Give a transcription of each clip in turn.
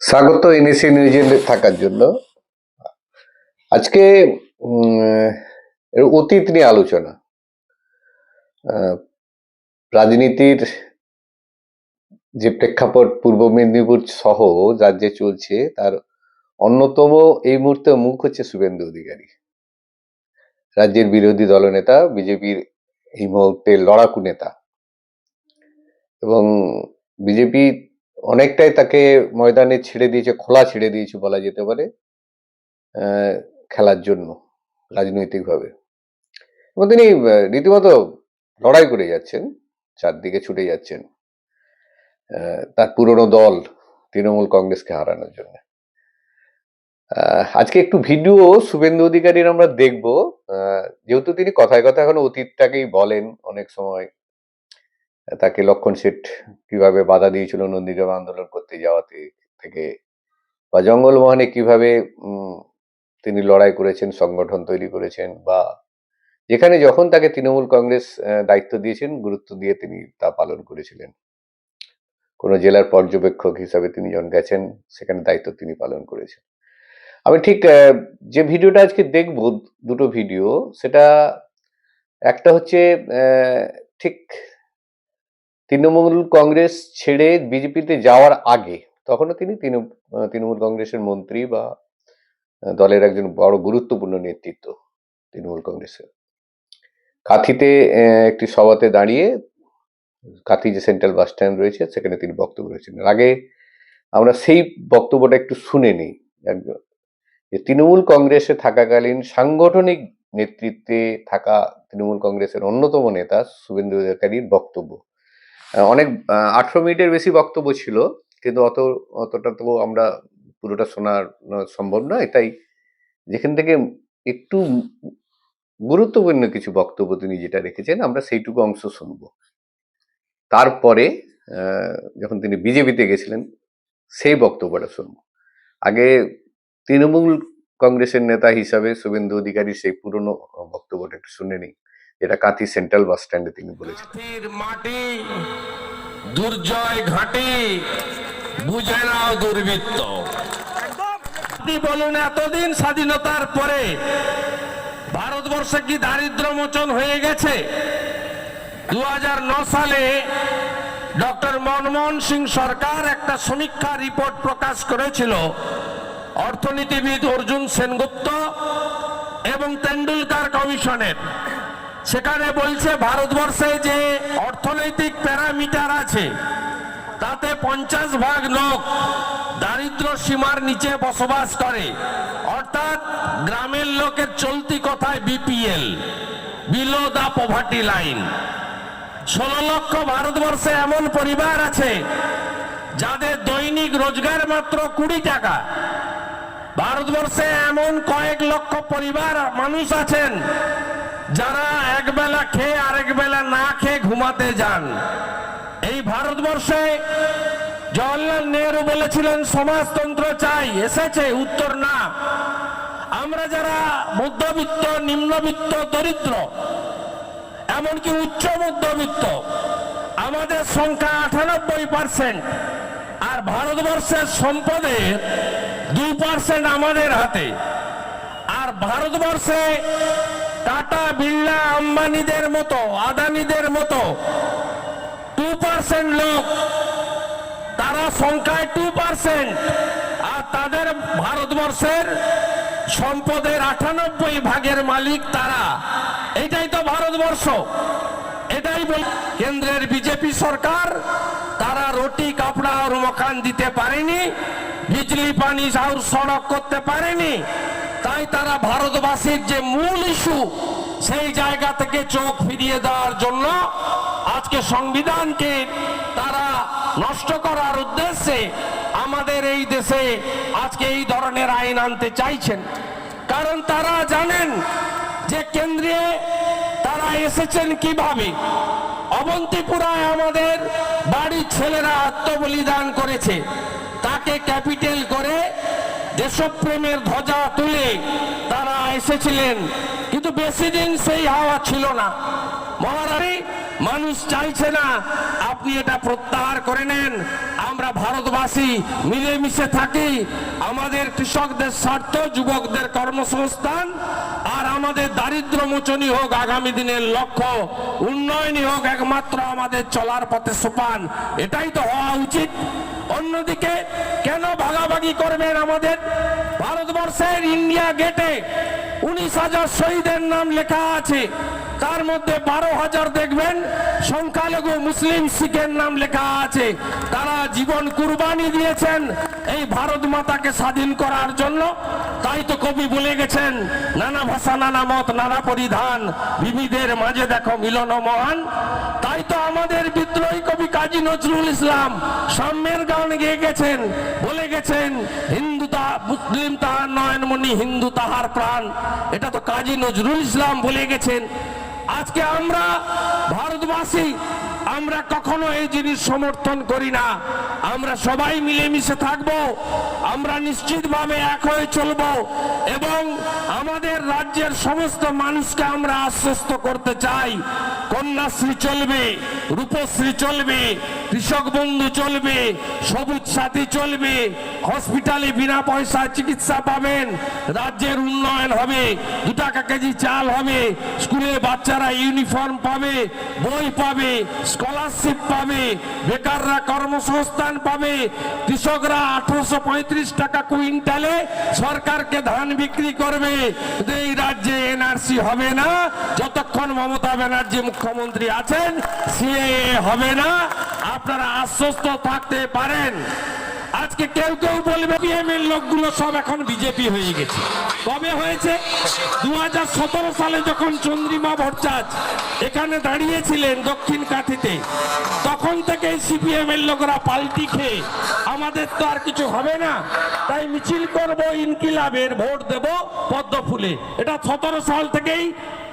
স্বাগত এনএসি নিউজে থাকার জন্য। আজকে অতীত নিয়ে আলোচনা। রাজনীতির যে প্রেক্ষাপট পূর্ব মেদিনীপুর সহ রাজ্যে চলছে, তার অন্যতম এই মুহূর্তে মুখ হচ্ছে শুভেন্দু অধিকারী, রাজ্যের বিরোধী দলনেতা, বিজেপির এই মুহূর্তে লড়াকু নেতা। এবং বিজেপি অনেকটাই তাকে ময়দানে ছেড়ে দিয়েছে, খোলা ছেড়ে দিয়েছে বলা যেতে পারে, খেলার জন্য রাজনৈতিকভাবে। এবং তিনি রীতিমতো লড়াই করে যাচ্ছেন, চারদিকে ছুটে যাচ্ছেন তার পুরনো দল তৃণমূল কংগ্রেসকে হারানোর জন্য। আজকে একটু ভিডিও শুভেন্দু অধিকারীর আমরা দেখব, যেহেতু তিনি কথায় কথায় এখন অতীতটাকেই বলেন। অনেক সময় তাকে লক্ষণ শেঠ কিভাবে বাধা দিয়েছিল নন্দীগ্রাম আন্দোলন করতে যাওয়া থেকে, বা জঙ্গলমহলে কিভাবে তিনি লড়াই করেছেন, সংগঠন তৈরি করেছেন, বা যেখানে যখন তাকে তৃণমূল কংগ্রেস দায়িত্ব দিয়েছেন গুরুত্ব দিয়ে তিনি তা পালন করেছিলেন। কোন জেলার পর্যবেক্ষক হিসাবে তিনি যখন গেছেন, সেখানে দায়িত্ব তিনি পালন করেছেন। আমি ঠিক যে ভিডিওটা আজকে দেখব, দুটো ভিডিও, সেটা একটা হচ্ছে ঠিক তৃণমূল কংগ্রেস ছেড়ে বিজেপিতে যাওয়ার আগে, তখনও তিনি তৃণমূল কংগ্রেসের মন্ত্রী বা দলের একজন বড় গুরুত্বপূর্ণ নেতৃত্ব তৃণমূল কংগ্রেসের। কাঁথিতে একটি সভাতে দাঁড়িয়ে, কাঁথি যে সেন্ট্রাল বাস স্ট্যান্ড রয়েছে, সেখানে তিনি বক্তব্য রেখেছিলেন। আগে আমরা সেই বক্তব্যটা একটু শুনে নিই। যে তৃণমূল কংগ্রেসে থাকাকালীন সাংগঠনিক নেতৃত্বে থাকা তৃণমূল কংগ্রেসের অন্যতম নেতা শুভেন্দু অধিকারীর বক্তব্য। অনেক 18 মিনিটের বেশি বক্তব্য ছিল, কিন্তু অতটা তো আমরা পুরোটা শোনার সম্ভব নয়। তাই যেখান থেকে একটু গুরুত্বপূর্ণ কিছু বক্তব্য তিনি যেটা রেখেছেন, আমরা সেইটুকু অংশ শুনব। তারপরে যখন তিনি বিজেপিতে গেছিলেন, সেই বক্তব্যটা শুনব। আগে তৃণমূল কংগ্রেসের নেতা হিসাবে শুভেন্দু অধিকারী সেই পুরনো বক্তব্যটা একটু শুনে নিই, যেটা কাঁথি সেন্ট্রাল বাস স্ট্যান্ডে তিনি বলেছেন। মাটি দুর্জয় ঘাটি বুঝে নাও দুর্বৃত্ত। আপনি বলুন, এতদিন স্বাধীনতার পরে ভারতবর্ষে কি দারিদ্র মোচন হয়ে গেছে? 2009 সালে ডক্টর মনমোহন সিং সরকার একটা সমীক্ষা রিপোর্ট প্রকাশ করেছিল, অর্থনীতিবিদ অর্জুন সেনগুপ্ত এবং তেন্ডুলকার কমিশনের। সেখানে বলছে ভারতবর্ষে যে অর্থনৈতিক প্যারামিটার আছে, তাতে 50% লোক দারিদ্র সীমার নিচে বসবাস করে, অর্থাৎ গ্রামের লোকের চলতি কথায় BPL, below the poverty line. 16 লক্ষ ভারতবর্ষে এমন পরিবার আছে যাদের দৈনিক রোজগার মাত্র 20 টাকা। ভারতবর্ষে এমন কয়েক লক্ষ পরিবার মানুষ আছেন যারা একবেলা খেয়ে আরেক বেলা না খেয়ে ঘুমাতে যান। এই ভারতবর্ষে জওয়াহরলাল নেহরু বলেছিলেন সমাজতন্ত্র চাই, এসেছে? উত্তর না। আমরা যারা মধ্যবিত্ত, নিম্নবিত্ত, দরিদ্র, এমনকি উচ্চ মধ্যবিত্ত, আমাদের সংখ্যা 98%, আর ভারতবর্ষের সম্পদের 2% আমাদের হাতে। আর ভারতবর্ষে টাটা, বিড়লা, আম্বানিদের মতো, আদানিদের মতো 2% লোক, তারা সংখ্যায় 2%, আর তাদের ভারতবর্ষের সম্পদের 98% মালিক তারা। এটাই তো ভারতবর্ষ। এটাই কেন্দ্রের বিজেপি সরকার, তারা রুটি, কাপড়া আর মকান দিতে পারেনি, বিজলি, পানি আর সড়ক করতে পারেনি। তাই তারা ভারতবাসীর যে মূল ইস্যু, সেই জায়গা থেকে চোখ ফিরিয়ে দেওয়ার জন্য আজকে সংবিধানকে তারা নষ্ট করার উদ্দেশ্যে আমাদের এই দেশে আজকে এই ধরনের আইন আনতে চাইছেন। কারণ তারা জানেন যে কেন্দ্রে তারা এসেছেন কিভাবে। অবন্তিপুরায় আমাদের বাড়ির ছেলেরা আত্মবলিদান করেছে, তাকে ক্যাপিটাল করে দেশপ্রেমের ধ্বজা তুলে তারা এসেছিলেন, কিন্তু বেশি দিন সেই হাওয়া ছিল না। মহারানী, মানুষ চাইছে না আপনি এটা প্রত্যাহার করে নেন। আমরা ভারতবাসী মিলেমিশে থাকি, আমাদের কৃষকদের স্বার্থ, যুবকদের কর্মসংস্থান আর আমাদের দারিদ্র মোচনই হোক আগামী দিনের লক্ষ্য, উন্নয়নই হোক একমাত্র আমাদের চলার পথে সোপান। এটাই তো হওয়া উচিত। অন্যদিকে কেন ভাগাভাগি করবেন? আমাদের ভারতবর্ষের ইন্ডিয়া গেটে 19,000 শহীদের নাম লেখা আছে, তার মধ্যে 12,000 দেখবেন সংখ্যালঘু মুসলিম শিখের নাম লেখা আছে। তারা জীবন কুরবানি দিয়েছেন এই ভারত মাতাকে স্বাধীন করার জন্য। তাই তো কবি বলে গেছেন, নানা ভাষা নানা মত নানা পরিধান, বিবিধের মাঝে দেখো মিলন মহান। তাই তো আমাদের বিদ্রোহী কবি কাজী নজরুল ইসলাম সাম্যের গান গেয়ে গেছেন, বলে গেছেন, হিন্দু মুসলিম তাহার নয়নমণি, হিন্দু তাহার প্রাণ। এটা তো কাজী নজরুল ইসলাম বলে গেছেন। আজকে আমরা ভারতবাসী, আমরা কখনো এই জিনিস সমর্থন করি না। আমরা সবাই মিলেমিশে থাকব, আমরা নিশ্চিতভাবে এক হয়ে চলব এবং আমাদের রাজ্যের সমস্ত মানুষকে আমরা আশ্বস্ত করতে চাই, কন্যাশ্রী চলবে, রূপশ্রী চলবে, কৃষক বন্ধু চলবে, সবুজ সাথী চলবে, হসপিটালে বিনা পয়সায় চিকিৎসা পাবেন, রাজ্যের উন্নয়ন হবে, 2 টাকা কেজি চাল হবে, স্কুলে বাচ্চারা ইউনিফর্ম পাবে, বই পাবে, স্কলারশিপ পাবে, বেকাররা কর্মসংস্থান পাবে, কৃষকরা 1835 টাকা কুইন্টালে সরকারকে ধান বিক্রি করবে। এই রাজ্যে এনআরসি হবে না যতক্ষণ মমতা ব্যানার্জি মুখ্যমন্ত্রী আছেন, সিএএ হবে না, আপনারা আশ্বস্ত থাকতে পারেন। আজকে কেউ কেউ বলবে পিএমের লোকগুলো সব এখন বিজেপি হয়ে গেছে। কবে হয়েছে? 2017 সালে যখন চন্দ্রিমা ভট্টাচার্য এখানে দাঁড়িয়েছিলেন দক্ষিণ কাঁথিতে, তখন থেকে সিপিএম এর লোকরা পাল্টি খেয়ে আমাদের তো আর কিছু হবে না, তাই মিছিল করব ইনকিলাবের, ভোট দেব পদ্ম ফুলে। এটা 17 সাল থেকেই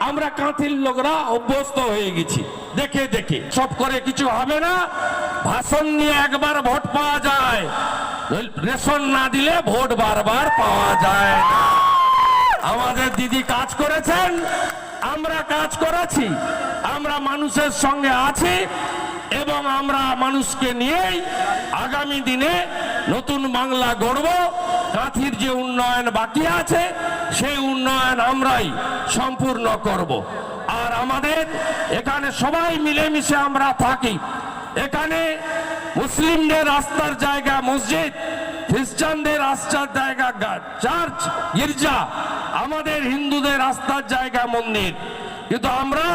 আমরা কাঁথির লোকরা অভ্যস্ত হয়ে গেছি, দেখে দেখে। সব করে কিছু হবে না, ভাষণ নিয়ে একবার ভোট পাওয়া যায়, রেশন না দিলে ভোট বারবার পাওয়া যায় না। আমাদের দিদি কাজ করেছেন, আমরা কাজ করেছি, আমরা মানুষের সঙ্গে আছি এবং আমরা মানুষকে নিয়েই আগামী দিনে নতুন বাংলা গড়ব। কাঁথির যে উন্নয়ন বাকি আছে সেই উন্নয়ন আমরাই সম্পূর্ণ করব। আর আমাদের এখানে সবাই মিলেমিশে আমরা থাকি। এখানে মুসলিমদের রাস্তার জায়গা মসজিদ, খ্রিস্টানদের রাস্তার জায়গা চার্চ গির্জা, আমাদের হিন্দুদের রাস্তার জায়গা মন্দির। কিন্তু আমরা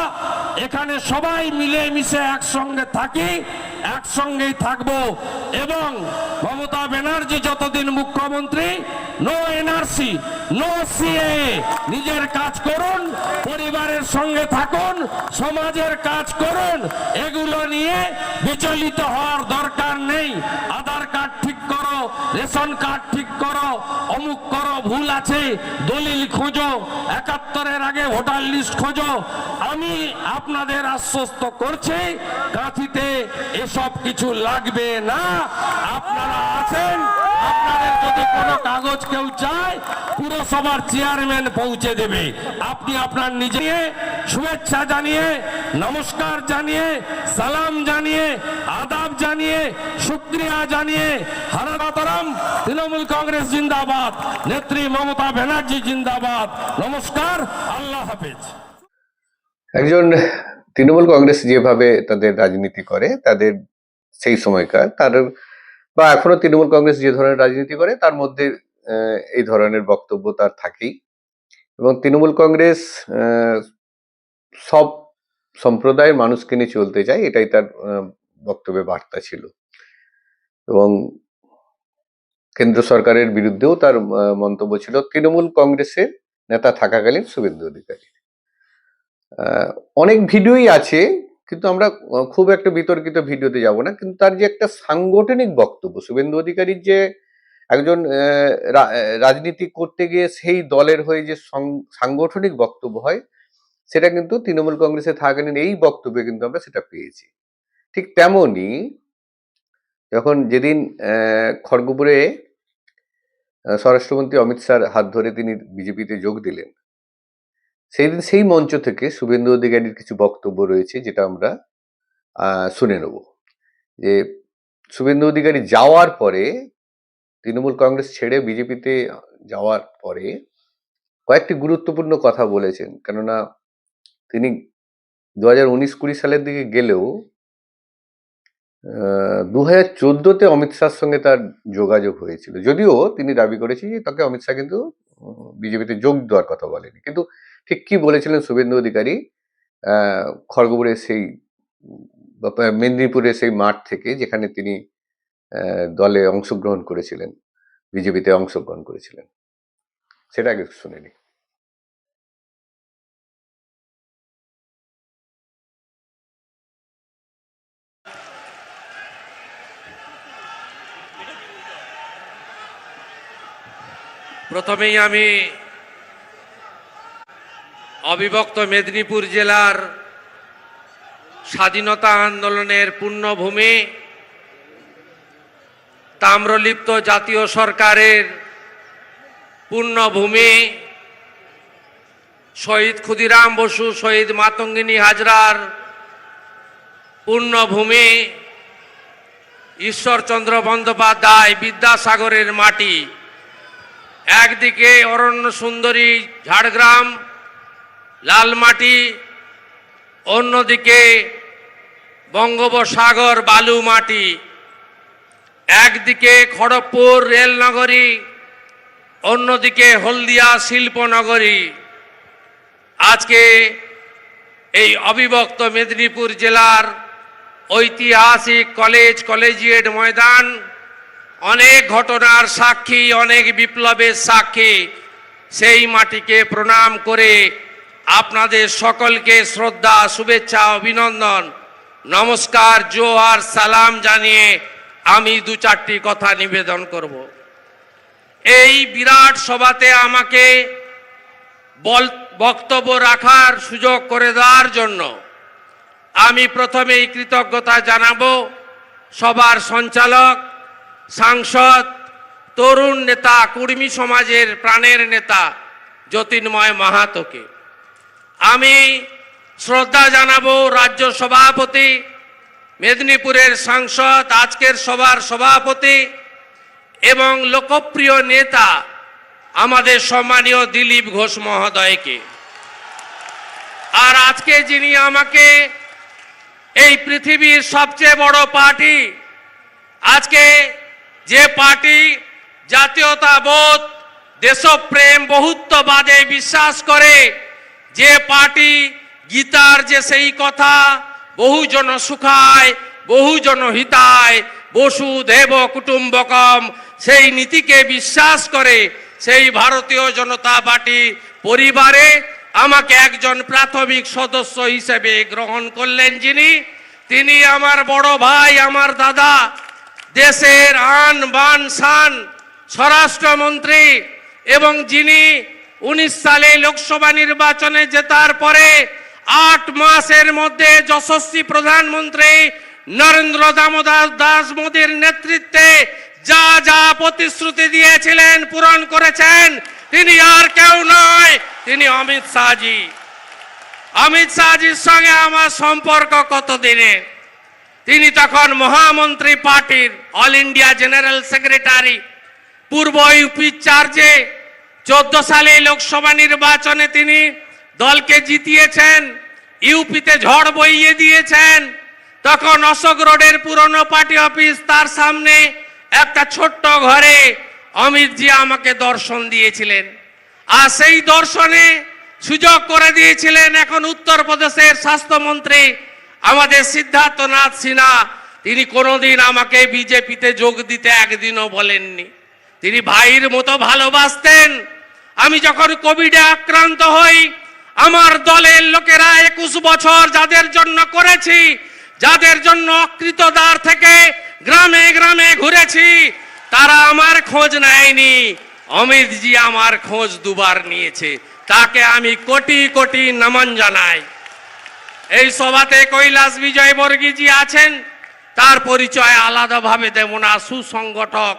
এখানে সবাই মিলেমিশে একসঙ্গে থাকি, একসঙ্গেই থাকবো। এবং মমতা ব্যানার্জি যতদিন মুখ্যমন্ত্রী, নো এনআরসি, নো সিএএ, নিজের কাজ করুন, পরিবারের সঙ্গে থাকুন, সমাজের কাজ করুন, এগুলো নিয়ে বিচলিত হওয়ার দরকার নেই। আধার কার্ড ঠিক করো, রেশন কার্ড ঠিক করো, অমুক করো, ভুল আছে দলিল খোঁজো, 71-এর আগে ভোটার লিস্ট খোঁজো। আমি আপনাদের আশ্বস্ত করছি, কাঁথিতে এসব কিছু লাগবে না। আপনারা আছেন, আপনাদের যদি কোনো কাগজ কেউ চায় পুরসভার চেয়ারম্যান পৌঁছে দেবে। আপনি আপনার নিজে শুভেচ্ছা জানিয়ে, নমস্কার জানিয়ে, সালাম জানিয়ে, আদাব জানিয়ে, শুক্রিয়া জানিয়ে, হারাতারাম তৃণমূল কংগ্রেস জিন্দাবাদ, নেত্রী মমতা ব্যানার্জি জিন্দাবাদ। নমস্কার, আল্লাহ হাফেজ। একজন তৃণমূল কংগ্রেস যেভাবে তাদের রাজনীতি করে, তাদের সেই সময়কার তার বা এখনো তৃণমূল কংগ্রেস যে ধরনের রাজনীতি করে তার মধ্যে এই ধরনের বক্তব্য তার থাকেই। এবং তৃণমূল কংগ্রেস সব সম্প্রদায়ের মানুষকে নিয়ে চলতে চায়, এটাই তার বক্তব্যে বার্তা ছিল। এবং কেন্দ্র সরকারের বিরুদ্ধেও তার মন্তব্য ছিল তৃণমূল কংগ্রেসের নেতা থাকাকালীন শুভেন্দু অধিকারী। অনেক ভিডিওই আছে, কিন্তু আমরা খুব একটা বিতর্কিত ভিডিওতে যাব না। কিন্তু তার যে একটা সাংগঠনিক বক্তব্য, শুভেন্দু অধিকারীর যে একজন রাজনীতি করতে গিয়ে সেই দলের হয়ে যে সাংগঠনিক বক্তব্য হয়, সেটা কিন্তু তৃণমূল কংগ্রেসে থাকাকালীন এই বক্তব্যে কিন্তু আমরা সেটা পেয়েছি। ঠিক তেমনি যখন যেদিন খড়গপুরে স্বরাষ্ট্রমন্ত্রী অমিত শাহর হাত ধরে তিনি বিজেপিতে যোগ দিলেন, সেই দিন সেই মঞ্চ থেকে শুভেন্দু অধিকারীর কিছু বক্তব্য রয়েছে, যেটা আমরা শুনে নেব। যে শুভেন্দু অধিকারী যাওয়ার পরে, তৃণমূল কংগ্রেস ছেড়ে বিজেপিতে যাওয়ার পরে কয়েকটি গুরুত্বপূর্ণ কথা বলেছেন। কেননা তিনি 2019-20 সালের দিকে গেলেও 2014-তে অমিত শাহর সঙ্গে তার যোগাযোগ হয়েছিল, যদিও তিনি দাবি করেছেন যে তাকে অমিত শাহ কিন্তু বিজেপিতে যোগ দেওয়ার কথা বলেনি। কিন্তু ঠিক কি বলেছিলেন শুভেন্দু অধিকারী খড়গপুরের সেই মেদিনীপুরের সেই মাঠ থেকে, যেখানে তিনি দলে অংশগ্রহণ করেছিলেন, বিজেপিতে অংশগ্রহণ করেছিলেন, সেটা আগে শুনে নি। প্রথমেই আমি অবিভক্ত মেদিনীপুর জেলার স্বাধীনতা আন্দোলনের পুণ্যভূমি, তাম্রলিপ্ত জাতীয় সরকারের পুণ্যভূমি, শহীদ ক্ষুদিরাম বসু, শহীদ মাতঙ্গিনী হাজরার পুণ্যভূমি, ঈশ্বরচন্দ্র বন্দ্যোপাধ্যায়, বিদ্যাসাগরের মাটি, একদিকে অরণ্য সুন্দরী ঝাড়গ্রাম লালমাটি, অন্যদিকে বঙ্গোপসাগর বালু মাটি, একদিকে খড়গপুর রেলনগরী, অন্যদিকে হলদিয়া শিল্পনগরী। আজকে এই অবিভক্ত মেদিনীপুর জেলার ঐতিহাসিক কলেজিয়েট ময়দান অনেক ঘটনার সাক্ষী, অনেক বিপ্লবের সাক্ষী। সেই মাটিকে প্রণাম করে আপনাদের সকলকে শ্রদ্ধা, শুভেচ্ছা, অভিনন্দন, নমস্কার, জোহার, সালাম জানিয়ে আমি দু চারটি কথা নিবেদন করব। এই বিরাট সভাতে আমাকে বক্তব্য রাখার সুযোগ করে দেওয়ার জন্য আমি প্রথমেই কৃতজ্ঞতা জানাবো সবার সঞ্চালক, সাংসদ, তরুণ নেতা, কুর্মী সমাজের প্রাণের নেতা জ্যোতির্ময় মাহাতোকে। আমি শ্রদ্ধা জানাবো রাজ্য সভাপতি, মেদিনীপুরের সাংসদ, আজকের সভার সভাপতি এবং লোকপ্রিয় নেতা আমাদের সম্মানীয় দিলীপ ঘোষ মহোদয়কে। আর আজকে যিনি আমাকে এই পৃথিবীর সবচেয়ে বড় পার্টি, আজকে যে পার্টি জাতীয়তাবোধ, দেশপ্রেম, বহুত্ববাদে বিশ্বাস করে, যে পার্টি গীতার যে সেই কথা বহুজন সুখায় বহুজন হিতায় বসুধৈব কুটুম্বকম, সেই নীতিকে বিশ্বাস করে, সেই ভারতীয় জনতা পার্টি পরিবারে আমাকে একজন প্রাথমিক সদস্য হিসেবে গ্রহণ করলেন যিনি, তিনি আমার বড় ভাই, আমার দাদা, দেশের আন বান শান স্বরাষ্ট্রমন্ত্রী, এবং যিনি 19 সালে লোকসভা নির্বাচনে জেতার পরে 8 মাসের মধ্যে যশস্বী প্রধানমন্ত্রী নরেন্দ্র দামোদর দাস মোদীর নেতৃত্বে যা যা প্রতিশ্রুতি দিয়েছিলেন পূরণ করেছেন। তিনি আর কেউ নয়, তিনি অমিত শাহজি। অমিত শাহজির সঙ্গে আমার সম্পর্ক কতদিনের। তিনি তখন মহামন্ত্রী পার্টির, অল ইন্ডিয়া জেনারেল সেক্রেটারি, পূর্ব ইউপির চার্জে। 14 সালে লোকসভা নির্বাচনে তিনি দলকে জিতিয়েছেন, ইউপিতে ঝড় বইয়ে দিয়েছেন। তখন অশোক রোডের পুরনো পার্টি অফিস, তার সামনে একটা ছোট্ট ঘরে অমিতজি আমাকে দর্শন দিয়েছিলেন। আর সেই দর্শনে সুযোগ করে দিয়েছিলেন এখন উত্তরপ্রদেশের স্বাস্থ্যমন্ত্রী আমাদের সিদ্ধার্থনাথ সিনহা। তিনি কোনোদিন আমাকে বিজেপিতে যোগ দিতে একদিনও বলেননি। তিনি ভাইয়ের মতো ভালোবাসতেন। আমি যখন কোভিডে আক্রান্ত হই, আমার দলের লোকেরা 21 বছর যাদের জন্য করেছি, যাদের জন্য অকৃতদার থেকে গ্রামে গ্রামে ঘুরেছি, তারা আমার খোঁজ নেয়নি। অমিতজি আমার খোঁজ দুবার নিয়েছে, তাকে আমি কোটি কোটি নমন জানাই। এই সভাতে কৈলাস বিজয় বর্গীজি আছেন, তার পরিচয় আলাদাভাবে দেব না। সুসংগঠক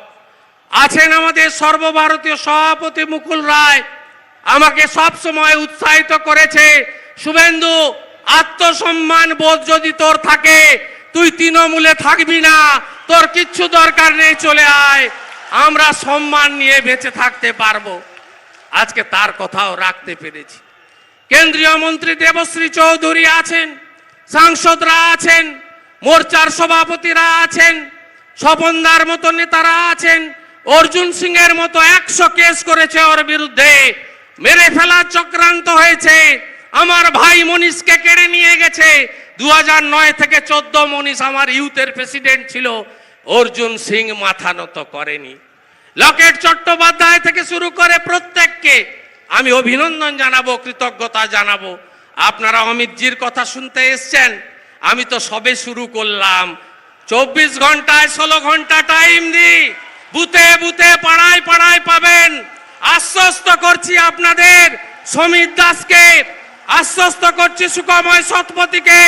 আছেন আমাদের সর্বভারতীয় সভাপতি মুকুল রায়, আমাকে সব সময় উৎসাহিত করেছে। শুভেন্দু, আত্মসম্মান বোধ যদি তোর থাকে তুই তৃণমূলে থাকবি না, তোর কিচ্ছু দরকার নেই, চলে আয়, আমরা সম্মান নিয়ে বেঁচে থাকতে পারবো। আজকে তার কথাও রাখতে পেরেছি। কেন্দ্রীয় মন্ত্রী দেবশ্রী চৌধুরী আছেন, সাংসদরা আছেন, মোর্চার সভাপতিরা আছেন, স্বপনদার মতো নেতারা আছেন, অর্জুন সিং এর মতো 100 কেস করেছে ওর বিরুদ্ধে, মেরে ফেলার চক্রান্ত হয়েছে, আমার ভাই মনীষকে কেড়ে নিয়ে গেছে। 2009 থেকে 14 মনীষ আমার ইউথের প্রেসিডেন্ট ছিল, অর্জুন সিং মাথা নত করেনি। লকেট চট্টোপাধ্যায় থেকে শুরু করে প্রত্যেককে আমি অভিনন্দন জানাবো, কৃতজ্ঞতা জানাবো। আপনারা অমিতজির কথা শুনতে এসছেন, আমি তো সবে শুরু করলাম। 24 ঘন্টায় 16 ঘন্টা টাইম দিই, বুথে বুথে পাড়ায় পাড়ায় পাবেন। আশ্বস্ত করছি আপনাদের, সমীর দাসকে আশ্বস্ত করছি, সুকময় শতপথীকে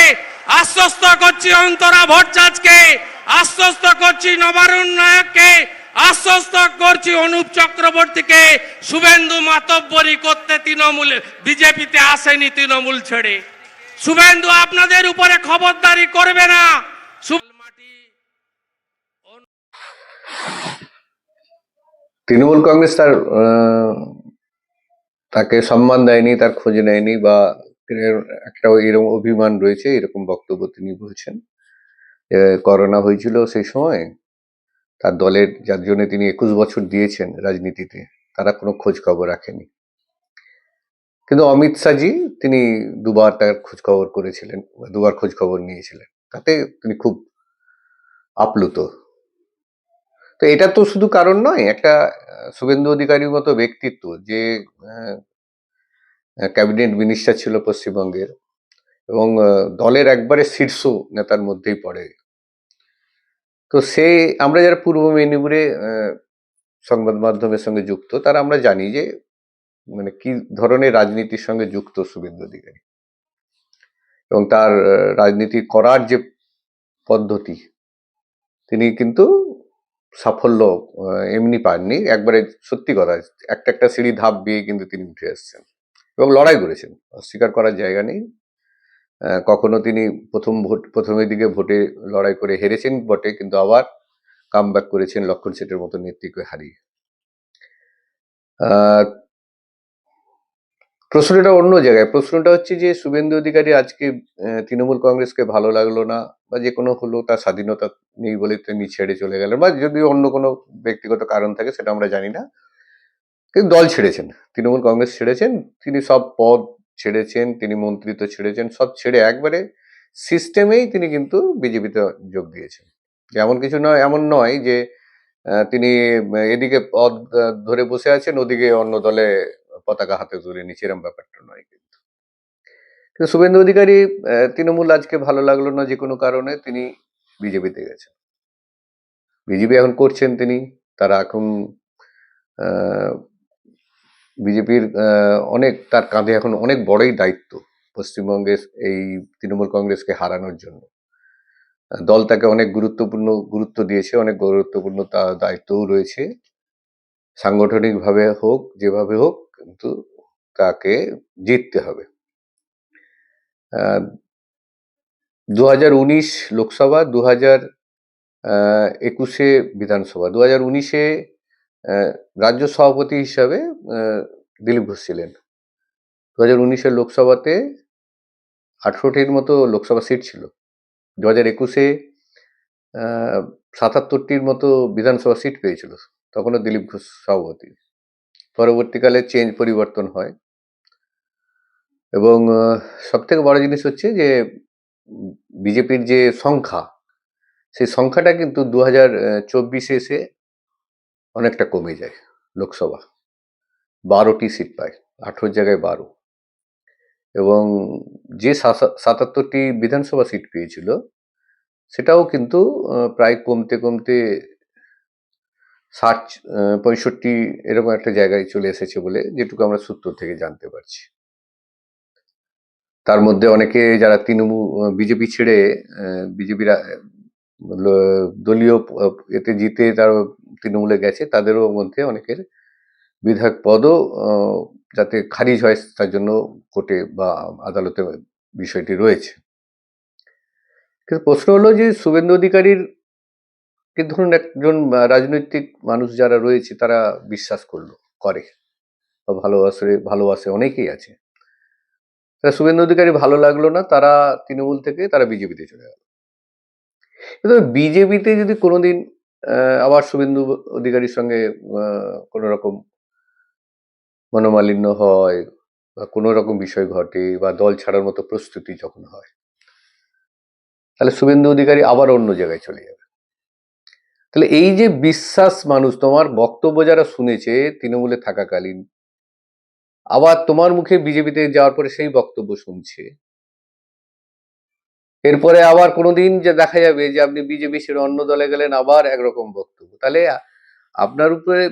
আশ্বস্ত করছি, অন্তরা ভট্টাচার্যকে আশ্বস্ত করছি, নবারুণ নায়ককে আশ্বস্ত করছি, অনুপ চক্রবর্তীকে। শুভেন্দু মাতব্বরি করতে তৃণমূলে বিজেপিতে আসেনি, তৃণমূল ছেড়ে। শুভেন্দু আপনাদের উপরে খবরদারি করবে না। তৃণমূল কংগ্রেস তাকে সম্মান দেয়নি, তার খোঁজ নেয়নি, বা একটা এরকম অভিমান রয়েছে, এরকম বক্তব্য তিনি বলছেন। করোনা হয়েছিল সেই সময়, তার দলের যার জন্য তিনি 21 বছর দিয়েছেন রাজনীতিতে, তারা কোনো খোঁজ খবর রাখেনি। কিন্তু অমিত শাহজি তিনি দুবার তার খোঁজ খবর করেছিলেন, দুবার খোঁজ খবর নিয়েছিলেন, তাতে তিনি খুব আপ্লুত। তো এটা তো শুধু কারণ নয়, একটা শুভেন্দু অধিকারীর মতো ব্যক্তিত্ব, যে ক্যাবিনেট মিনিস্টার ছিল পশ্চিমবঙ্গের, এবং দলের একবারে শীর্ষ নেতার মধ্যেই পড়ে। তো সে, আমরা যারা পূর্ব মেদিনীপুরে সংবাদ মাধ্যমের সঙ্গে যুক্ত, তারা আমরা জানি যে মানে কি ধরনের রাজনীতির সঙ্গে যুক্ত শুভেন্দু অধিকারী, এবং তার রাজনীতি করার যে পদ্ধতি, তিনি কিন্তু সাফল্য এমনি পাননি। একবারে সত্যি কথা, একটা একটা সিঁড়ি ধাপ দিয়ে কিন্তু তিনি উঠে এসেছেন এবং লড়াই করেছেন, অস্বীকার করার জায়গা নেই। কখনো তিনি প্রথমের দিকে ভোটে লড়াই করে হেরেছেন বটে, কিন্তু আবার কামব্যাক করেছেন লক্ষণ সেটের মতো নেতৃত্বকে হারিয়ে। প্রশ্নটা অন্য জায়গায়। প্রশ্নটা হচ্ছে যে শুভেন্দু অধিকারী আজকে তৃণমূল কংগ্রেসকে ভালো লাগলো না, বা যে কোনো হলো, তার স্বাধীনতা নেই বলে তিনি ছেড়ে চলে গেলেন, বা যদি অন্য কোনো ব্যক্তিগত কারণ থাকে সেটা আমরা জানি না, কিন্তু দল ছেড়েছেন, তৃণমূল কংগ্রেস ছেড়েছেন, তিনি সব পদ ছেড়েছেন, তিনি মন্ত্রিত্ব ছেড়েছেন, সব ছেড়ে একবারে সিস্টেমেই তিনি কিন্তু বিজেপিতে যোগ দিয়েছেন। এমন কিছু নয়, এমন নয় যে তিনি এদিকে পদ ধরে বসে আছেন, ওদিকে অন্য দলে পতাকা হাতে তুলে নিচ্ছে, এরকম ব্যাপারটা নয়। কিন্তু শুভেন্দু অধিকারী তৃণমূল আজকে ভালো লাগলো না যে কোনো কারণে, তিনি বিজেপিতে গেছেন, বিজেপি এখন করছেন তিনি। তারা এখন বিজেপির অনেক, তার কাঁধে এখন অনেক বড়ই দায়িত্ব পশ্চিমবঙ্গের এই তৃণমূল কংগ্রেসকে হারানোর জন্য। দল তাকে অনেক গুরুত্ব দিয়েছে, অনেক গুরুত্বপূর্ণ দায়িত্বও রয়েছে, সাংগঠনিকভাবে হোক, যেভাবে হোক, কিন্তু তাকে জিততে হবে। 2019 লোকসভা, 2021 বিধানসভা। 2019-এ রাজ্য সভাপতি হিসাবে দিলীপ ঘোষ ছিলেন। 2019-এর লোকসভাতে 18টির মতো লোকসভা সিট ছিল। 2021-এ 77টির মতো বিধানসভা সিট পেয়েছিল, তখনও দিলীপ ঘোষ সভাপতি। পরবর্তীকালে পরিবর্তন হয়, এবং সব থেকে বড় জিনিস হচ্ছে যে বিজেপির যে সংখ্যা, সেই সংখ্যাটা কিন্তু 2024-এ এসে অনেকটা কমে যায়। লোকসভা 12টি সিট পায়, 18 জায়গায় 12, এবং যে 77টি বিধানসভা সিট পেয়েছিল সেটাও কিন্তু প্রায় কমতে কমতে 65 এরকম একটা জায়গায় চলে এসেছে বলে যেটুকু আমরা সূত্র থেকে জানতে পারছি। তার মধ্যে অনেকে যারা বিজেপি ছেড়ে বিজেপির দলীয় এতে জিতে তার তৃণমূলে গেছে, তাদেরও মধ্যে অনেকের বিধায়ক পদও যাতে খারিজ হয় তার জন্য কোর্টে বা আদালতে বিষয়টি রয়েছে। কিন্তু প্রশ্ন হলো যে শুভেন্দু অধিকারীর কে ধরুন একজন রাজনৈতিক মানুষ যারা রয়েছে তারা বিশ্বাস করে বা ভালোবাসে অনেকেই আছে। তা শুভেন্দু অধিকারী ভালো লাগলো না, তারা তৃণমূল থেকে তারা বিজেপিতে চলে গেল। কিন্তু বিজেপিতে যদি কোনোদিন আবার শুভেন্দু অধিকারীর সঙ্গে কোনো রকম মনোমালিন্য হয় বা কোনো রকম বিষয় ঘটে বা দল ছাড়ার মতো প্রস্তুতি যখন হয়, তাহলে শুভেন্দু অধিকারী আবার অন্য জায়গায় চলে যাবে। তাহলে এই যে বিশ্বাস মানুষ, তোমার বক্তব্য যারা শুনেছে তৃণমূলে থাকাকালীন, আবার তোমার মুখে বিজেপিতে যাওয়ার পরে সেই বক্তব্য শুনছে, এরপরে আবার কোনোদিন যে দেখা যাবে যে আপনি বিজেপি ছেড়ে অন্য দলে গেলেন, আবার একরকম বক্তব্য, তাহলে আপনার উপরে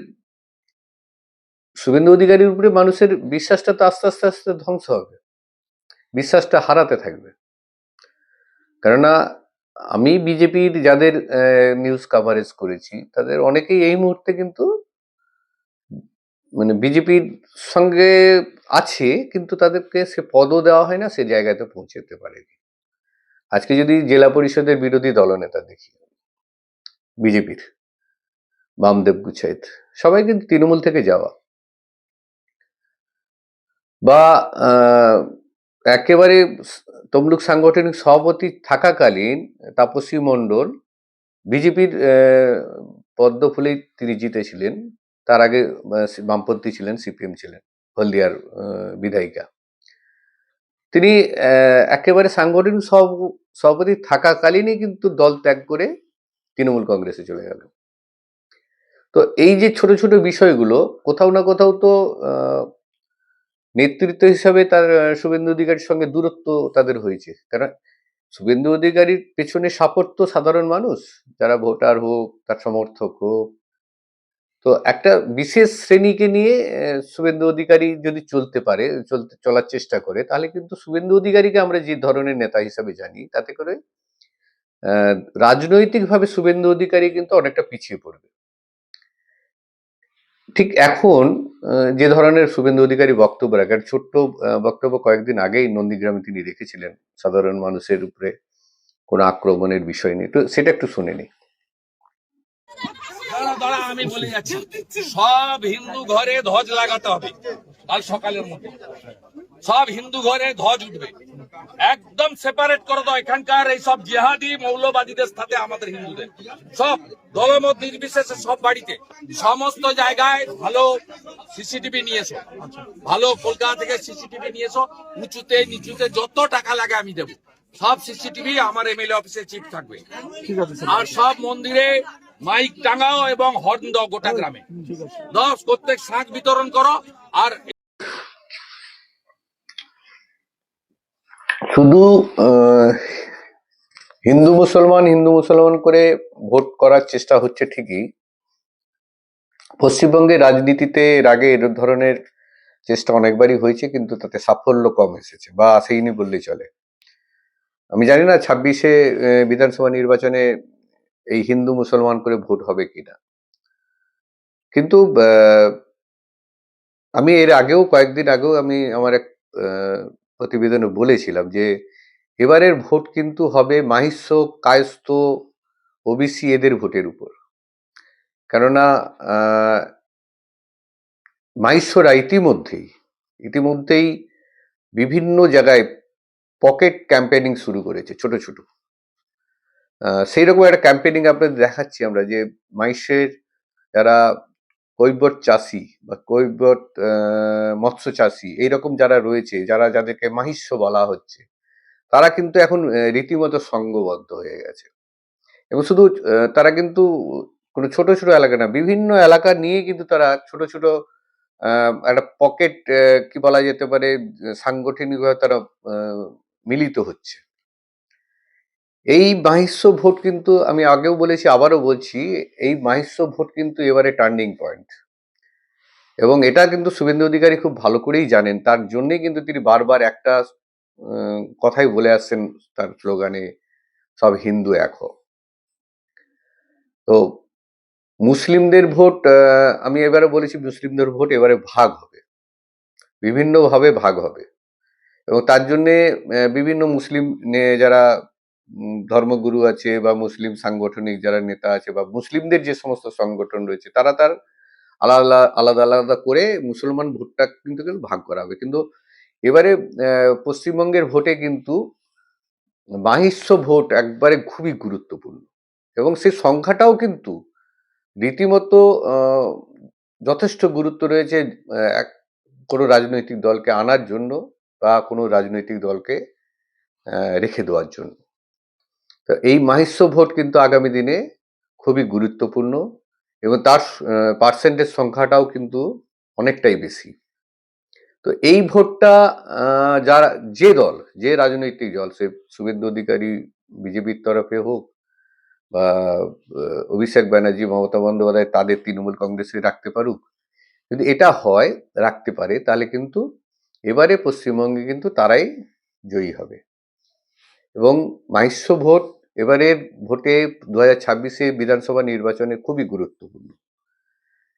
শুভেন্দু অধিকারীর উপরে মানুষের বিশ্বাসটা তো আস্তে আস্তে আস্তে ধ্বংস হবে, বিশ্বাসটা হারাতে থাকবে। কেননা আমি বিজেপির যাদের নিউজ কাভারেজ করেছি তাদের অনেকেই এই মুহূর্তে কিন্তু মানে বিজেপির সঙ্গে আছে, কিন্তু তাদেরকে সে পদও দেওয়া হয় না, সে জায়গাতে পৌঁছতে পারেনি। আজকে যদি জেলা পরিষদের বিরোধী দলনেতা দেখি বিজেপির, বামদেব গুছাইত, সবাই কিন্তু তৃণমূল থেকে যাওয়া, বা একেবারে তমলুক সাংগঠনিক সভাপতি থাকাকালীন তাপসী মণ্ডল বিজেপির পদ্মফুলেই তিনি জিতেছিলেন। তার আগে বামপন্থী ছিলেন, সিপিএম ছিলেন, হলদিয়ার বিধায়িকা। তিনি একেবারে সাংগঠনিক সভাপতি থাকাকালীনই কিন্তু দল ত্যাগ করে তৃণমূল কংগ্রেসে চলে গেল। তো এই যে ছোট ছোট বিষয়গুলো কোথাও না কোথাও তো নেতৃত্ব হিসাবে তার শুভেন্দু অধিকারীর সঙ্গে দূরত্ব তাদের হয়েছে। কারণ শুভেন্দু অধিকারীর পেছনে সাপোর্ট তো সাধারণ মানুষ, যারা ভোটার হোক, তার সমর্থক হোক। তো একটা বিশেষ শ্রেণীকে নিয়ে শুভেন্দু অধিকারী যদি চলার চেষ্টা করে, তাহলে কিন্তু শুভেন্দু অধিকারীকে আমরা যে ধরনের নেতা হিসাবে জানি, তাতে করে রাজনৈতিকভাবে শুভেন্দু অধিকারী কিন্তু অনেকটা পিছিয়ে পড়বে। ঠিক এখন যে ধরনের শুভেন্দু অধিকারী বক্তব্য রাখেন, ছোট্ট বক্তব্য কয়েকদিন আগেই নন্দীগ্রামে তিনি রেখেছিলেন সাধারণ মানুষের উপরে কোনো আক্রমণের বিষয় নিয়ে, তো সেটা একটু শুনে নিই। দাঁড়া আমি বলে যাচ্ছি, সব হিন্দু ঘরে ধ্বজ লাগাতে হবে কাল সকালের মধ্যে। সব হিন্দু ঘরে ধ্বজ উঠবে, একদম সেপারেট করে দাও এখানকার এই সব জিহাদি মৌলবাদীদের সাথে আমাদের হিন্দুদের। সব দলমত নির্বিশেষে সব বাড়িতে সমস্ত জায়গায় ভালো সিসিটিভি নিয়ে এসো, ভালো কলকাতা থেকে সিসিটিভি নিয়ে এসো, উঁচুতে নিচুতে যত টাকা লাগে আমি দেবো। সব সিসিটিভি আমার এমএলএ অফিসে চিপ থাকবে। আর সব মন্দিরে মাইক টাঙাও এবং হর্ন দাও গোটা গ্রামে। 10 প্রত্যেক শাঁখ বিতরণ করো। আর শুধু হিন্দু মুসলমান করে ভোট করার চেষ্টা হচ্ছে ঠিকই, পশ্চিমবঙ্গের রাজনীতিতে এর আগে এর ধরনের চেষ্টা অনেকবারই হয়েছে, কিন্তু তাতে সাফল্য কম এসেছে বা আসেইনি বললেই চলে। আমি জানি না 26-এ বিধানসভা নির্বাচনে এই হিন্দু মুসলমান করে ভোট হবে কিনা, কিন্তু আমি এর আগেও কয়েকদিন আগেও আমি আমার এক প্রতিবেদনে বলেছিলাম যে এবারের ভোট কিন্তু হবে মাহিষ্য, কায়স্থ, ওবিসি এদের ভোটের উপর। কেননা মাহিষ্যরা ইতিমধ্যেই বিভিন্ন জায়গায় পকেট ক্যাম্পেনিং শুরু করেছে, ছোট ছোট। সেই রকম একটা ক্যাম্পেনিং আপনাদের দেখাচ্ছি আমরা, যে মাহিষ্যের যারা কৈবর্ত চাষি বা কৈবর্ত মৎস্য চাষি এইরকম যারা রয়েছে, যাদেরকে মাহিষ্য বলা হচ্ছে, তারা কিন্তু এখন রীতিমতো সংঘবদ্ধ হয়ে গেছে। এবং শুধু তারা কিন্তু কোনো ছোট ছোট এলাকা না, বিভিন্ন এলাকা নিয়ে কিন্তু তারা ছোট ছোট একটা পকেট কি বলা যেতে পারে, সাংগঠনিকভাবে তারা মিলিত হচ্ছে। এই মাহিষ্য ভোট কিন্তু আমি আগেও বলেছি, আবারও বলছি, এই মাহিষ্য ভোট কিন্তু এবারে টার্নিং পয়েন্ট। এবং এটা কিন্তু শুভেন্দু অধিকারী খুব ভালো করেই জানেন, তার জন্যই কিন্তু তিনি বারবার একটা কথাই বলে আসছেন তার স্লোগানে, সব হিন্দু এক হও। তো মুসলিমদের ভোট, আমি এবারে বলেছি মুসলিমদের ভোট এবারে ভাগ হবে, বিভিন্নভাবে ভাগ হবে। এবং তার জন্যে বিভিন্ন মুসলিম যারা ধর্মগুরু আছে বা মুসলিম সাংগঠনিক যারা নেতা আছে বা মুসলিমদের যে সমস্ত সংগঠন রয়েছে তারা তার আলাদা আলাদা আলাদা করে মুসলমান ভোটটা কিন্তু ভাগ করা হবে। কিন্তু এবারে পশ্চিমবঙ্গের ভোটে কিন্তু মাহিষ্য ভোট একবারে খুবই গুরুত্বপূর্ণ এবং সেই সংখ্যাটাও কিন্তু রীতিমতো যথেষ্ট গুরুত্ব রয়েছে কোনো রাজনৈতিক দলকে আনার জন্য বা কোনো রাজনৈতিক দলকে রেখে দেওয়ার জন্য। তো এই মাহিষ্য ভোট কিন্তু আগামী দিনে খুবই গুরুত্বপূর্ণ এবং তার পার্সেন্টেজ সংখ্যাটাও কিন্তু অনেকটাই বেশি। তো এই ভোটটা যারা যে রাজনৈতিক দল সে শুভেন্দু অধিকারী বিজেপির তরফে হোক বা অভিষেক ব্যানার্জি মমতা বন্দ্যোপাধ্যায় তাদের তৃণমূল কংগ্রেসে রাখতে পারুক, যদি এটা হয় রাখতে পারে তাহলে কিন্তু এবারে পশ্চিমবঙ্গে কিন্তু তারাই জয়ী হবে এবং মাহিষ্য ভোট এবারের ভোটে 2026 বিধানসভা নির্বাচনে খুবই গুরুত্বপূর্ণ।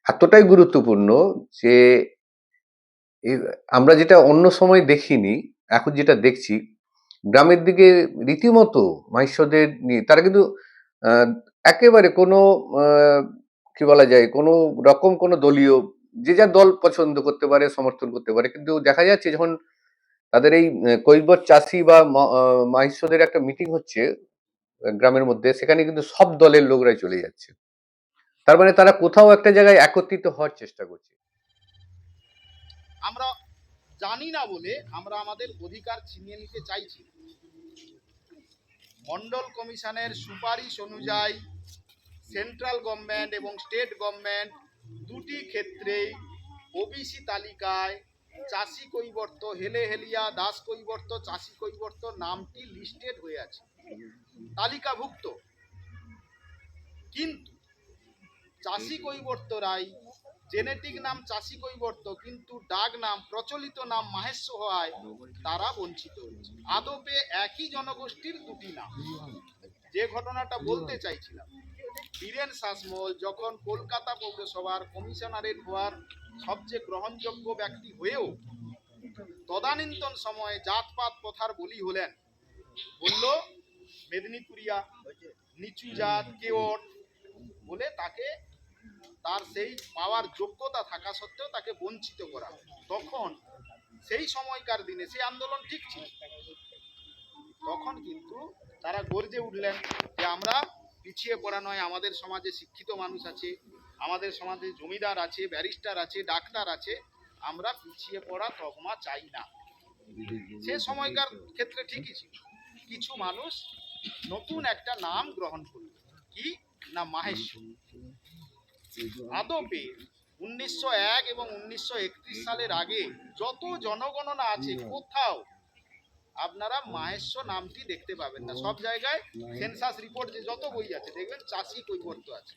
এতটাই গুরুত্বপূর্ণ যে আমরা যেটা অন্য সময় দেখিনি, এখন যেটা দেখছি গ্রামের দিকে রীতিমতো মাহিষ্যদের নিয়ে তারা কিন্তু একেবারে কোনো কি বলা যায় কোনো রকম কোনো দলীয় যে যার দল পছন্দ করতে পারে, সমর্থন করতে পারে, কিন্তু দেখা যাচ্ছে যখন তাদের এই কৈবর চাষি বা মাহিষ্যদের একটা মিটিং হচ্ছে গ্রামের মধ্যে, সেখানে কিন্তু সব দলের লোকরাই চলে যাচ্ছে। তার মানে তারা কোথাও একটা জায়গায় একত্রিত হওয়ার চেষ্টা করছে। আমরা জানি না বলে আমরা আমাদের অধিকার ছিনিয়ে নিতে চাইছি। মন্ডল কমিশনের সুপারিশ অনুযায়ী সেন্ট্রাল গভর্নমেন্ট এবং স্টেট গভর্নমেন্ট দুটি ক্ষেত্রেই ওবিসি তালিকায় চাষি কৈবর্ত হেলেহেলিয়া দাস কৈবর্ত চাষি কৈবর্ত নামটি লিস্টেড হয়ে আছে, তালিকাভুক্ত। কিন্তু চাষি কৈবর্তরাই জেনেটিক নাম চাষি কৈবর্ত কিন্তু ডাক নাম প্রচলিত নাম মাহেশ্ব হওয়ায় তারা বঞ্চিত হচ্ছে। আদপে একই জনগোষ্ঠীর দুটি নাম। যে ঘটনাটা বলতে চাইছিলাম, বীরেন শাসমল যখন কলকাতা পৌরসভার কমিশনারেট হওয়ার সবচেয়ে গ্রহণযোগ্য ব্যক্তি হয়েও তদানীন্তন সময়ে জাতপাত প্রথার বলি হলেন, বলল মেদিনীপুরিয়া, নিচু জাত, কেওট বলে তাকে তার সেই পাওয়ার যোগ্যতা থাকা সত্ত্বেও তাকে বঞ্চিত করা। তখন সেই সময়কার দিনে সেই আন্দোলন ঠিক ছিল, তখন কিন্তু তারা গর্জে উঠলেন যে আমরা পিছিয়ে পড়া নয়, আমাদের সমাজে শিক্ষিত মানুষ আছে, আমাদের সমাজে জমিদার আছে, ব্যারিস্টার আছে, ডাক্তার আছে, আমরা পিছিয়ে পড়া তকমা চাই না। সে সময়কার ক্ষেত্রে ঠিকই ছিল। কিছু মানুষ নতুন একটা নাম গ্রহণ করল, কি না মাহেশ্ব। আদপে 1901 এবং 1931 সালের আগে যত জনগণনা আছে কোথাও আপনারা মাহেশ্ব নামটি দেখতে পাবেন না। সব জায়গায় সেন্সাস রিপোর্ট যে যত বই আছে দেখবেন চাষি কৈবর্ত আছে।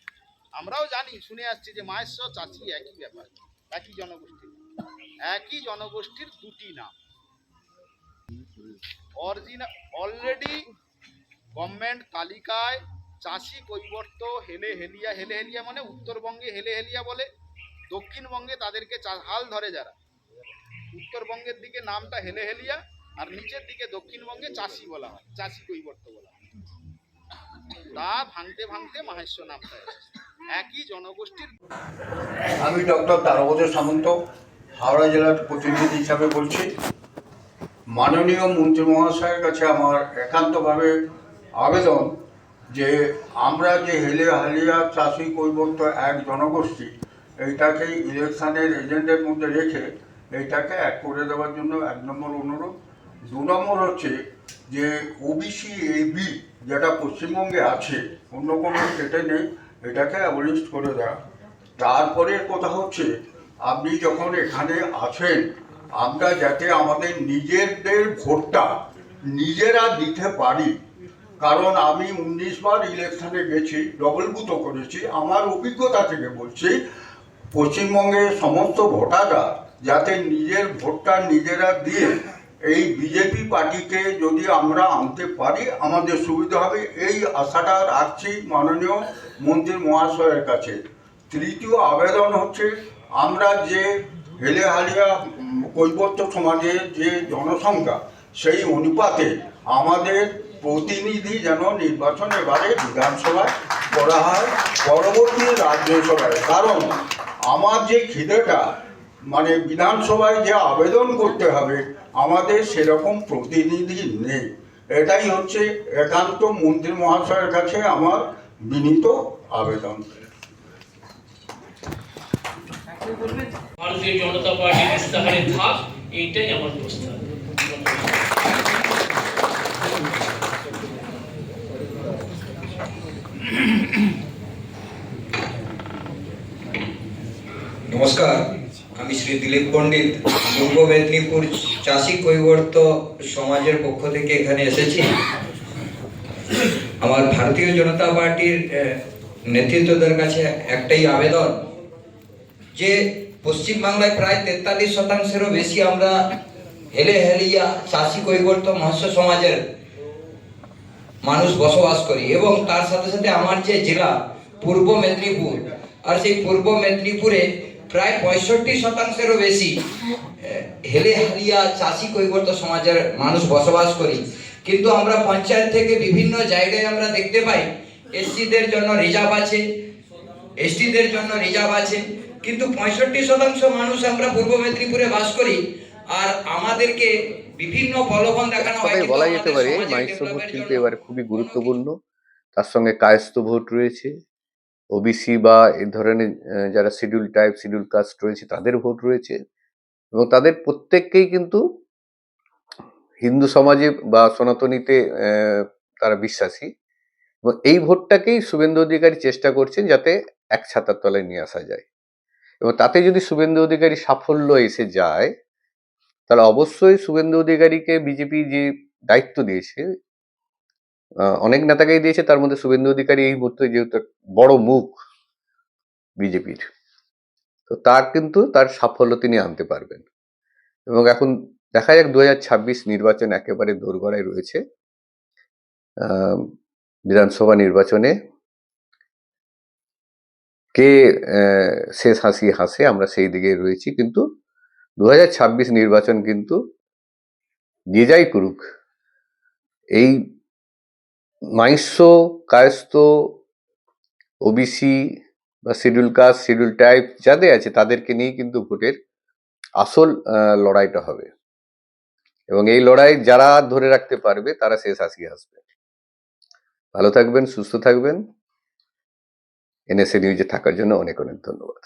আমরাও জানি, শুনে আসছি যে মাহেশ্ব চাষি একই ব্যাপার, একই জনগোষ্ঠীর, একই জনগোষ্ঠীর দুটি নাম। অলরেডি গভর্নমেন্ট তালিকায় চাষি কৈবর্ত হেলেহেলিয়া, হেলেহেলিয়া মানে উত্তরবঙ্গে হেলেহেলিয়া বলে, দক্ষিণবঙ্গে তাদেরকে হাল ধরে যারা, উত্তরবঙ্গের দিকে নামটা হেলেহেলিয়া আর নিচের দিকে দক্ষিণবঙ্গে চাষি বলা হয়, চাষি কৈবর্ত বলা হয়। তা ভাঙতে ভাঙতে মাহেশ্ব নামটা এসেছে, একই জনগোষ্ঠীর। আমি ডক্টর তারপদ সামন্ত, হাওড়া জেলার প্রতিনিধি হিসাবে বলছি। মাননীয় মন্ত্রী মহাশয়ের কাছে আমার একান্তভাবে আবেদন যে আমরা যে হেলেহালিয়া চাষি কৈবর্ত এক জনগোষ্ঠী, এইটাকে ইলেকশনের এজেন্ডের মধ্যে রেখে এইটাকে এক করে দেওয়ার জন্য 1 নম্বর অনুরোধ। 2 নম্বর হচ্ছে যে ওবিসি এবি যেটা পশ্চিমবঙ্গে আছে, অন্য কোনো স্টেটে নেই, এটাকে অ্যাবলিশ করে দেওয়া। তারপরের কথা হচ্ছে আপনি যখন এখানে আছেন, আমরা যাতে আমাদের নিজেদের ভোটটা নিজেরা দিতে পারি। কারণ আমি 19 বার ইলেকশনে গেছি, ডবল বুথও করেছি। আমার অভিজ্ঞতা থেকে বলছি, পশ্চিমবঙ্গের সমস্ত ভোটাররা যাতে নিজের ভোটটা নিজেরা দিয়ে এই বিজেপি পার্টিকে যদি আমরা আনতে পারি আমাদের সুবিধা হবে, এই আশাটা রাখছি মাননীয় মন্ত্রী মহাশয়ের কাছে। তৃতীয় আবেদন হচ্ছে আমরা যে হেলেহালিয়া কৈবর্ত সমাজের যে জনসংখ্যা, সেই অনুপাতে আমাদের প্রতিনিধি যেন নির্বাচন এবারে বিধানসভায় করা হয়, পরবর্তী রাজ্যসভায়। কারণ আমার যে খিদেটা, মানে বিধানসভায় যে আবেদন করতে হবে, আমাদের সেরকম প্রতিনিধি নেই। এটাই হচ্ছে একান্ত মন্ত্রী মহাশয়ের কাছে আমার বিনীত আবেদন। ভারতীয় জনতা পার্টির ইস্তাহারে থাক, এইটাই আমার প্রস্তাব। নমস্কার, আমি শ্রী দিলীপ পণ্ডিত, পূর্ব মেদিনীপুর চাষী কৈবর্ত সমাজের পক্ষ থেকে এখানে এসেছি। আমার ভারতীয় জনতা পার্টির নেতৃত্বদের কাছে একটাই আবেদন, যে পশ্চিমবাংলায় প্রায় 43%-এরও বেশি আমরা হেলিয়া চাষী কৈবর্ত মৎস্য সমাজের মানুষ বসবাস করি, এবং তার সাথে সাথে আমার যে জেলা পূর্ব মেদিনীপুর, আর সেই পূর্ব মেদিনীপুরে প্রায় 65%-এরও বেশি হেলিয়া চাষী কৈবর্ত সমাজের মানুষ বসবাস করি। কিন্তু আমরা পঞ্চায়েত থেকে বিভিন্ন জায়গায় আমরা দেখতে পাই এসসিদের জন্য রিজার্ভ আছে, এসটিদের জন্য রিজার্ভ আছে, কিন্তু 65% মানুষ আমরা পূর্ব মেদিনীপুরে বাস করি, আর আমাদেরকে বিভিন্ন প্রলোভন দেখানো হয়। তবে কিন্তু বলা যেতে আমাদের পারে সমাজের মাইক্রো ভোট ডেভেলপের কিন্তু জন্য এবারে খুবই গুরুত্বপূর্ণ। তার সঙ্গে কায়স্থ ভোট রয়েছে, ওবিসি বা এই ধরনের যারা শিডিউল টাইপ শিডিউল কাস্ট রয়েছে তাদের ভোট রয়েছে, এবং তাদের প্রত্যেককেই কিন্তু হিন্দু সমাজে বা সনাতনীতে তারা বিশ্বাসী, এবং এই ভোটটাকেই শুভেন্দু অধিকারী চেষ্টা করছেন যাতে এক ছাতার তলায় নিয়ে আসা যায়। এবং তাতে যদি শুভেন্দু অধিকারী সাফল্য এসে যায়, তাহলে অবশ্যই শুভেন্দু অধিকারীকে বিজেপি যে দায়িত্ব দিয়েছে, অনেক নেতাকেই দিয়েছে, তার মধ্যে শুভেন্দু অধিকারী এই মুহূর্তে যেহেতু এক বড় মুখ বিজেপির, তো তার কিন্তু তার সাফল্য তিনি আনতে পারবেন। এবং এখন দেখা যাক 2026 নির্বাচন একেবারে দোরগোড়ায় রয়েছে। বিধানসভা নির্বাচনে কে শেষ হাসি হাসে, আমরা সেই দিকে রয়েছি। কিন্তু 2026 নির্বাচন কিন্তু যে যাই করুক, এই মাইস্য, কায়স্থ, ওবিসি বা শিডিউল কাস্ট শিডিউল টাইপ যাদের আছে তাদেরকে নিয়েই কিন্তু ভোটের আসল লড়াইটা হবে, এবং এই লড়াই যারা ধরে রাখতে পারবে তারা শেষ হাসি হাসবে। ভালো থাকবেন, সুস্থ থাকবেন। এনএসএ নিউজে থাকার জন্য অনেক অনেক ধন্যবাদ।